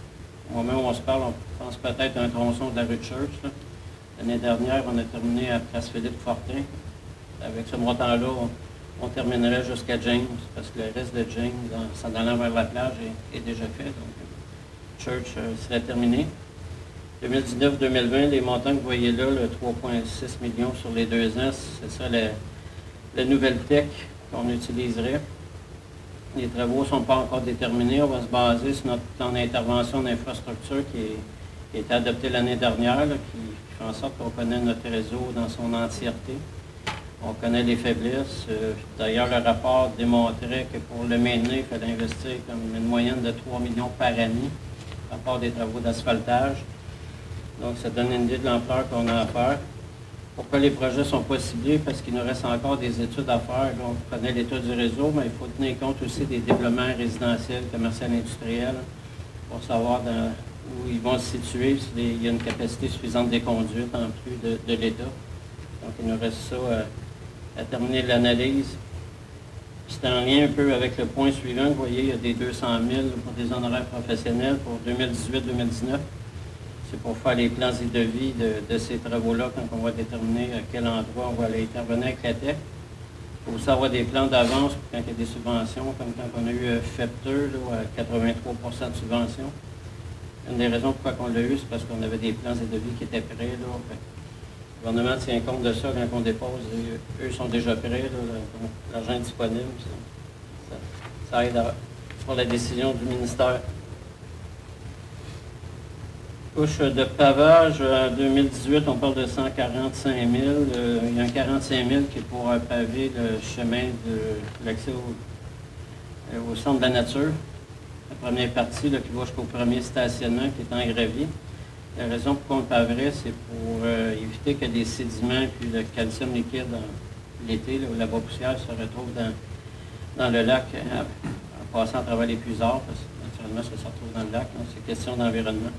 au moment où on se parle, on pense peut-être à un tronçon de la rue de Church. L'année dernière, on a terminé à Place Philippe-Fortin. Avec ce montant-là, on terminerait jusqu'à James, parce que le reste de James, s'en allant vers la plage, est déjà fait. Donc, Church serait terminé. 2019-2020, les montants que vous voyez là, le 3,6 millions sur les 2 ans, c'est ça la nouvelle tech qu'on utiliserait. Les travaux ne sont pas encore déterminés. On va se baser sur notre plan d'intervention d'infrastructure qui a été adopté l'année dernière, là, qui fait en sorte qu'on connaît notre réseau dans son entièreté. On connaît les faiblesses. D'ailleurs, le rapport démontrait que pour le maintenir, il fallait investir comme une moyenne de 3 millions par année, à part des travaux d'asphaltage. Donc, ça donne une idée de l'ampleur qu'on a à faire. Pourquoi les projets ne sont pas ciblés? Parce qu'il nous reste encore des études à faire. Donc, on connaît l'état du réseau, mais il faut tenir compte aussi des développements résidentiels, commerciaux, industriels, pour savoir où ils vont se situer, s'il y a une capacité suffisante des conduites en plus de l'État. Donc, il nous reste ça à terminer l'analyse. C'est en lien un peu avec le point suivant. Vous voyez, il y a des 200 000 pour des honoraires professionnels pour 2018-2019. C'est pour faire les plans et devis de ces travaux-là quand on va déterminer à quel endroit on va aller intervenir avec la TEC. Il faut aussi avoir des plans d'avance pour quand il y a des subventions, comme quand on a eu FEPTEUR à 83 de subvention. Une des raisons pourquoi on l'a eu, c'est parce qu'on avait des plans et devis qui étaient prêts. Là. Le gouvernement tient compte de ça quand on dépose. Eux sont déjà prêts, l'argent est disponible. Ça aide pour la décision du ministère. Couche de pavage, en 2018, on parle de 145 000. Il y a un 45 000 qui est pour paver le chemin de l'accès au centre de la nature. La première partie là, qui va jusqu'au premier stationnement qui est en gravier. La raison pour qu'on le paverait, c'est pour éviter que les sédiments puis le calcium liquide l'été, où la poussière se retrouve dans le lac en passant à travers les puisards, parce que naturellement ça se retrouve dans le lac. C'est question d'environnement.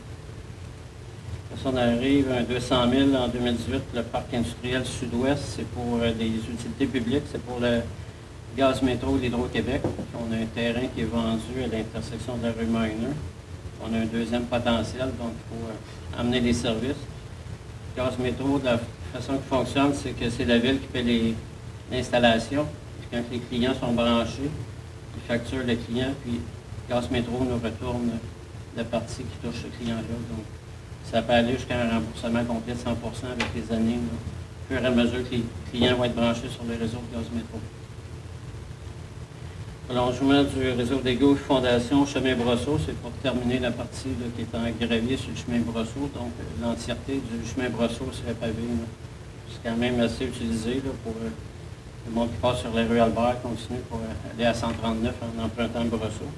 On arrive à 200 000 en 2018, le parc industriel sud-ouest, c'est pour des utilités publiques, c'est pour le gaz métro d'Hydro-Québec. On a un terrain qui est vendu à l'intersection de la rue Miner. On a un deuxième potentiel, donc il faut amener les services. Gaz métro de la façon qui fonctionne, c'est que c'est la ville qui fait l'installation. Quand les clients sont branchés, ils facturent le client, puis Gaz Métro nous retourne la partie qui touche ce client-là. Donc, ça peut aller jusqu'à un remboursement complet de 100% avec les années, là, au fur et à mesure que les clients vont être branchés sur le réseau de Gaz Métro. Prolongement du réseau d'égouts Fondation Chemin Brosseau, c'est pour terminer la partie là, qui est en gravier sur le chemin Brosseau. Donc, l'entièreté du chemin Brosseau serait pavé. C'est quand même assez utilisé là, pour le monde qui passe sur la rue Albert, continue pour aller à 139 en empruntant le Brosseau.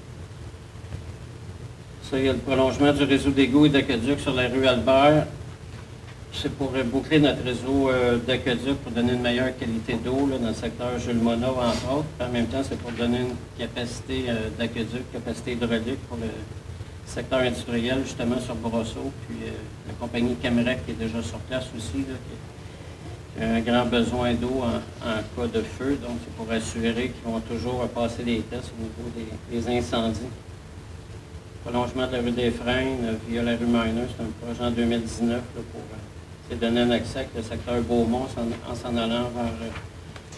Ça, il y a le prolongement du réseau d'égouts et d'aqueducs sur la rue Albert. C'est pour boucler notre réseau d'aqueduc pour donner une meilleure qualité d'eau dans le secteur Jules Monod, entre autres. En même temps, c'est pour donner une capacité d'aqueduc, capacité hydraulique pour le secteur industriel, justement sur Brosseau. Puis la compagnie Camrec qui est déjà sur place aussi, là, qui a un grand besoin d'eau en cas de feu. Donc, c'est pour assurer qu'ils vont toujours passer les tests au niveau des incendies. Prolongement de la rue des Freins via la rue Miner, c'est un projet en 2019 là, pour donner un accès avec le secteur Beaumont en s'en allant vers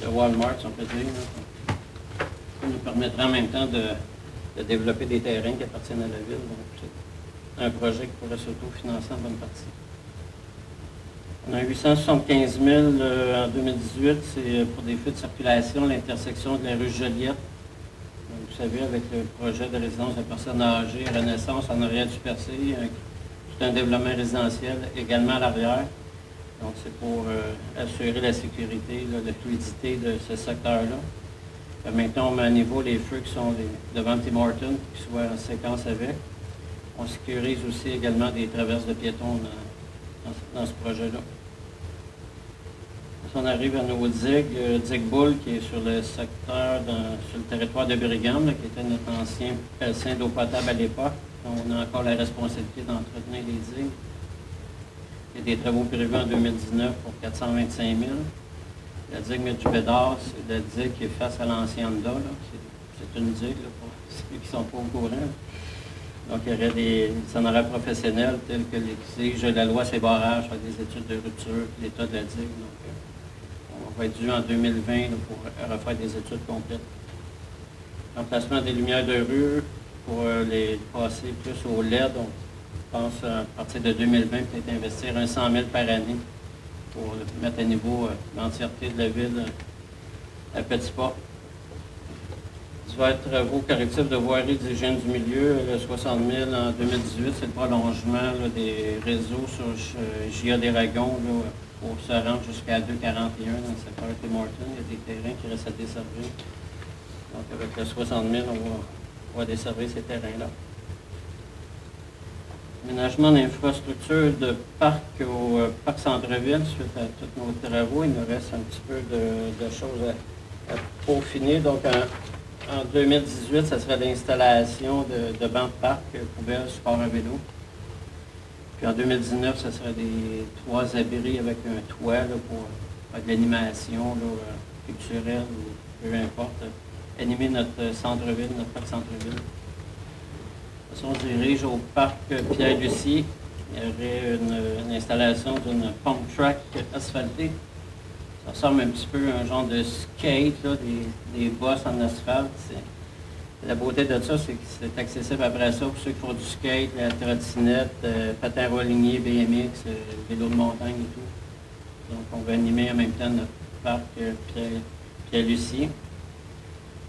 le Walmart, si on peut dire. Là. Ça nous permettra en même temps de développer des terrains qui appartiennent à la ville. Donc, c'est un projet qui pourrait s'auto-financer en bonne partie. On a 875 000 en 2018, c'est pour des feux de circulation à l'intersection de la rue Joliette. Donc, vous savez, avec le projet de résidence de personnes âgées, Renaissance en arrière du percé, tout un développement résidentiel également à l'arrière. Donc, c'est pour assurer la sécurité, là, la fluidité de ce secteur-là. Maintenant, on met à niveau les feux qui sont devant Tim Hortons, qui soient en séquence avec. On sécurise aussi également des traverses de piétons dans ce projet-là. On arrive à nos digues, Digue Boule, qui est sur le secteur, sur le territoire de Brigham, là, qui était notre ancien bassin d'eau potable à l'époque. On a encore la responsabilité d'entretenir les digues. Il y a des travaux prévus en 2019 pour 425 000. La digue Métubédard, c'est la digue qui est face à l'ancienne DA. C'est une digue, là, pour ceux qui ne sont pas au courant. Donc, il y aurait des honoraires professionnels tels que l'exige la loi ces barrages, faire des études de rupture, l'état de la digue. Donc, on va être dû en 2020 là, pour refaire des études complètes. Remplacement des lumières de rue pour les passer plus au LED. Je pense à partir de 2020, peut-être investir 100 000 par année pour mettre à niveau l'entièreté de la ville à petits pas. Divers travaux correctifs de voirie d'hygiène du milieu, le 60 000 en 2018, c'est le prolongement là, des réseaux sur JA des Ragons pour se rendre jusqu'à 2,41 dans le secteur de Tim Hortons. Il y a des terrains qui restent à desservir. Donc avec le 60 000, on va desservir ces terrains-là. Aménagement d'infrastructures de parc au parc Centre-Ville, suite à tous nos travaux, il nous reste un petit peu de choses à peaufiner. Donc, en 2018, ça serait l'installation de bancs de parc, poubelles, support à vélo. Puis en 2019, ça serait des 3 abris avec un toit là, pour faire de l'animation culturelle ou peu importe, animer notre centre-ville, notre parc Centre-Ville. On se dirige au parc Pierre-Lucie. Il y aurait une installation d'une pump track asphaltée. Ça ressemble un petit peu à un genre de skate, là, des bosses en asphalte. La beauté de ça, c'est que c'est accessible après ça pour ceux qui font du skate, la trottinette, patin relignés, BMX, vélo de montagne et tout. Donc on va animer en même temps notre parc Pierre-Lucie.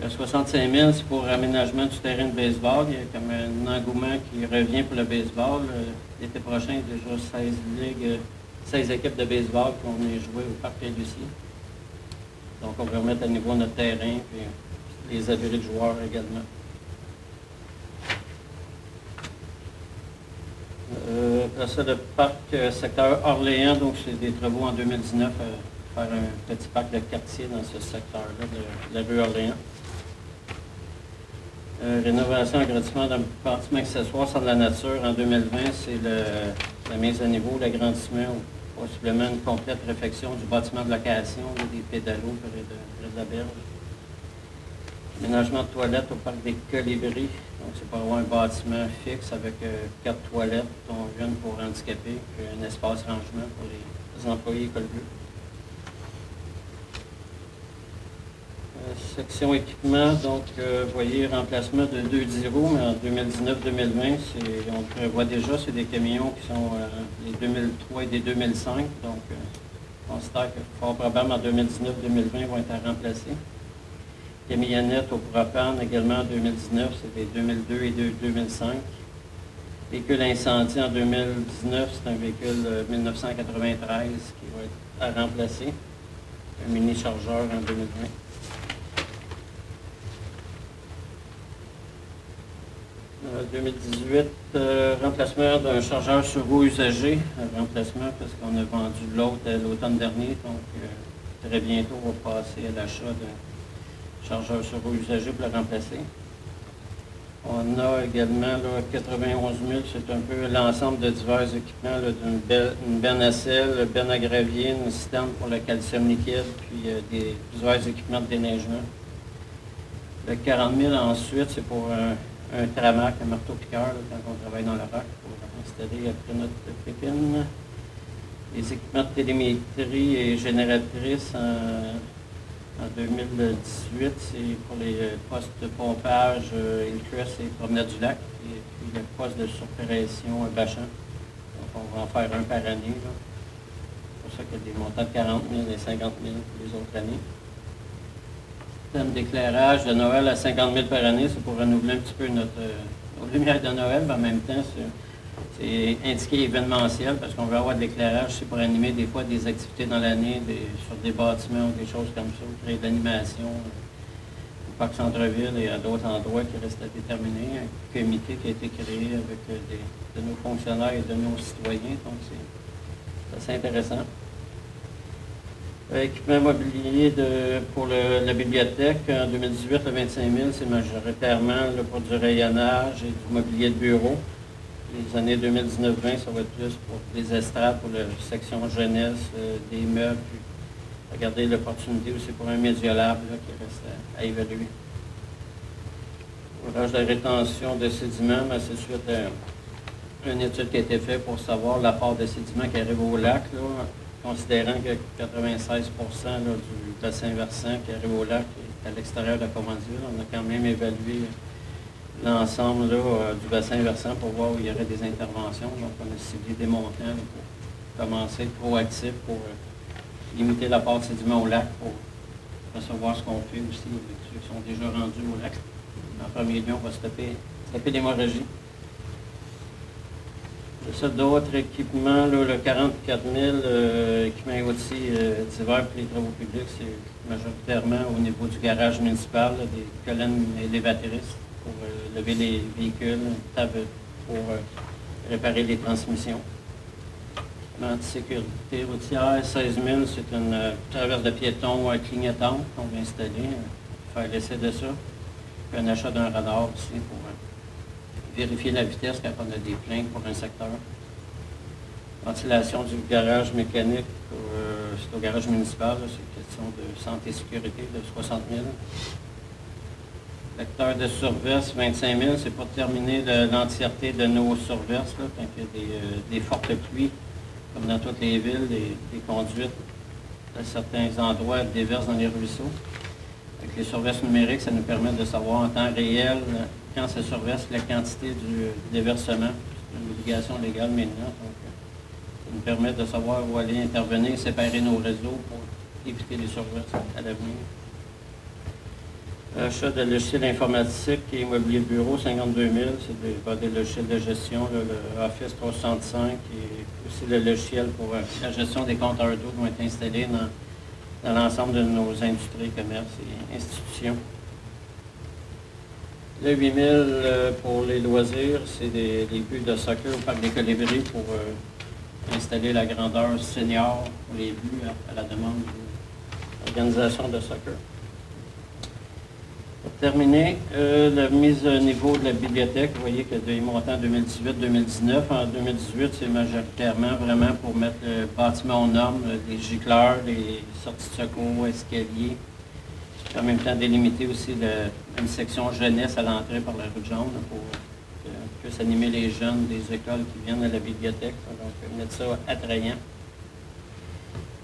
Le 65 000, c'est pour aménagement du terrain de baseball. Il y a comme un engouement qui revient pour le baseball. L'été prochain, il y a déjà 16 équipes de baseball qui vont venir jouer au parc Pierre-Lucie. Donc, on va remettre à niveau notre terrain et les abris de joueurs également. Après ça, le parc secteur Orléans, donc c'est des travaux en 2019 à faire un petit parc de quartier dans ce secteur-là de la rue Orléans. Rénovation, agrandissement d'un bâtiment accessoire centre de la nature en 2020, c'est la mise à niveau, l'agrandissement ou possiblement une complète réfection du bâtiment de location, des pédalos près de la berge. Aménagement de toilettes au parc des Colibris, donc c'est pour avoir un bâtiment fixe avec 4 toilettes, dont une pour handicapés, puis un espace rangement pour les employés École Bleue. section équipement, donc, vous voyez, remplacement de 2 10 roues, mais en 2019-2020, on prévoit déjà, c'est des camions qui sont des 2003 et des 2005, donc on considère que fort probablement en 2019-2020 vont être à remplacer. Camionnettes au propane également en 2019, c'est des 2002 et 2005. Véhicule incendie en 2019, c'est un véhicule 1993 qui va être à remplacer. Un mini-chargeur en 2020. En 2018, remplacement d'un chargeur sur roue usagé. Remplacement parce qu'on a vendu l'autre l'automne dernier, donc très bientôt on va passer à l'achat d'un chargeur sur roue usagé pour le remplacer. On a également là, 91 000, c'est un peu l'ensemble de divers équipements, une benne à sel, benne à gravier, une citerne pour le calcium liquide, puis des divers équipements de déneigement. Le 40 000 ensuite, c'est pour un tramac, un marteau-piqueur, quand on travaille dans la roche, pour installer après notre pépine. Les équipements de télémétrie et génératrices en 2018, c'est pour les postes de pompage Hillcrest et Promenade du Lac, et puis le poste de surpression Bachan. Donc on va en faire un par année. C'est pour ça qu'il y a des montants de 40 000 et 50 000 pour les autres années. Système d'éclairage de Noël à 50 000 par année, c'est pour renouveler un petit peu nos lumières de Noël, mais en même temps, c'est indiqué événementiel parce qu'on veut avoir de l'éclairage, c'est pour animer des fois des activités dans l'année sur des bâtiments ou des choses comme ça, créer de l'animation au parc centre-ville et à d'autres endroits qui restent à déterminer. Un comité qui a été créé avec de nos fonctionnaires et de nos citoyens, donc c'est assez intéressant. Équipement mobilier pour la bibliothèque, en 2018, le 25 000, c'est majoritairement pour du rayonnage et du mobilier de bureau. Les années 2019-20, ça va être plus pour des estrades, pour la section jeunesse, des meubles. Puis regardez l'opportunité aussi pour un Mediolab qui reste à évaluer. Ouvrage de rétention de sédiments, c'est suite à une étude qui a été faite pour savoir l'apport de sédiments qui arrive au lac, là, considérant que 96 du bassin versant qui arrive au lac est à l'extérieur de la Commandeville. On a quand même évalué l'ensemble du bassin versant pour voir où il y aurait des interventions. Donc, on a ciblé des montants pour commencer à être proactif pour limiter l'apport de sédiments au lac, pour recevoir ce qu'on fait aussi avec ceux qui sont déjà rendus au lac. En premier lieu, on va stopper l'hémorragie. Ça, d'autres équipements, là, le 44 000 équipements et outils divers pour les travaux publics, c'est majoritairement au niveau du garage municipal, là, des colonnes élévatrices pour lever les véhicules, une table pour réparer les transmissions. Antisécurité routière, 16 000, c'est une traverse de piétons clignotante qu'on va installer, faire l'essai de ça. Puis un achat d'un radar aussi pour vérifier la vitesse quand on a des plaintes pour un secteur. Ventilation du garage mécanique, c'est au garage municipal, c'est une question de santé et sécurité de 60 000. Lecteur de surverse, 25 000, c'est pour terminer l'entièreté de nos surverses, là, quand il y a des fortes pluies, comme dans toutes les villes, des conduites à certains endroits déversent dans les ruisseaux. Avec les surverses numériques, ça nous permet de savoir en temps réel, quand ça surverse, la quantité du déversement. C'est une obligation légale maintenant. Donc, ça nous permet de savoir où aller intervenir, séparer nos réseaux pour éviter les surverses à l'avenir. Achat de logiciels informatiques et immobilier de bureau, 52 000, c'est des logiciels de gestion, là, le Office 365 et aussi le logiciel pour la gestion des compteurs d'eau qui vont être installés dans l'ensemble de nos industries, commerces et institutions. Le 8 000 pour les loisirs, c'est des buts de soccer au parc des Colibris pour installer la grandeur senior pour les buts à la demande de l'organisation de soccer. Pour terminer, la mise à niveau de la bibliothèque, vous voyez qu'il y a des montants en 2018-2019. En 2018, c'est majoritairement vraiment pour mettre le bâtiment aux normes, les gicleurs, les sorties de secours, escaliers. En même temps, délimiter aussi une section jeunesse à l'entrée par la rue de Jaune pour qu'on puisse animer les jeunes des écoles qui viennent à la bibliothèque. Donc, mettre ça attrayant.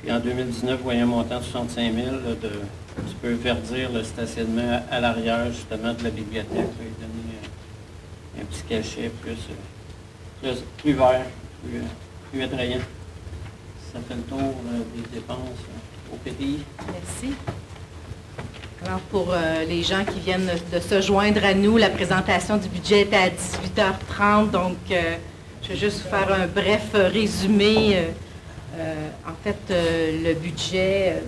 Puis en 2019, vous voyez un montant de 65 000 là, de un petit peu verdir le stationnement à l'arrière, justement, de la bibliothèque, là, et donner un petit cachet plus vert, plus attrayant. Ça fait le tour des dépenses au PTI. Merci. Alors, pour les gens qui viennent de se joindre à nous, la présentation du budget était à 18h30, donc je vais juste vous faire un bref résumé. En fait, le budget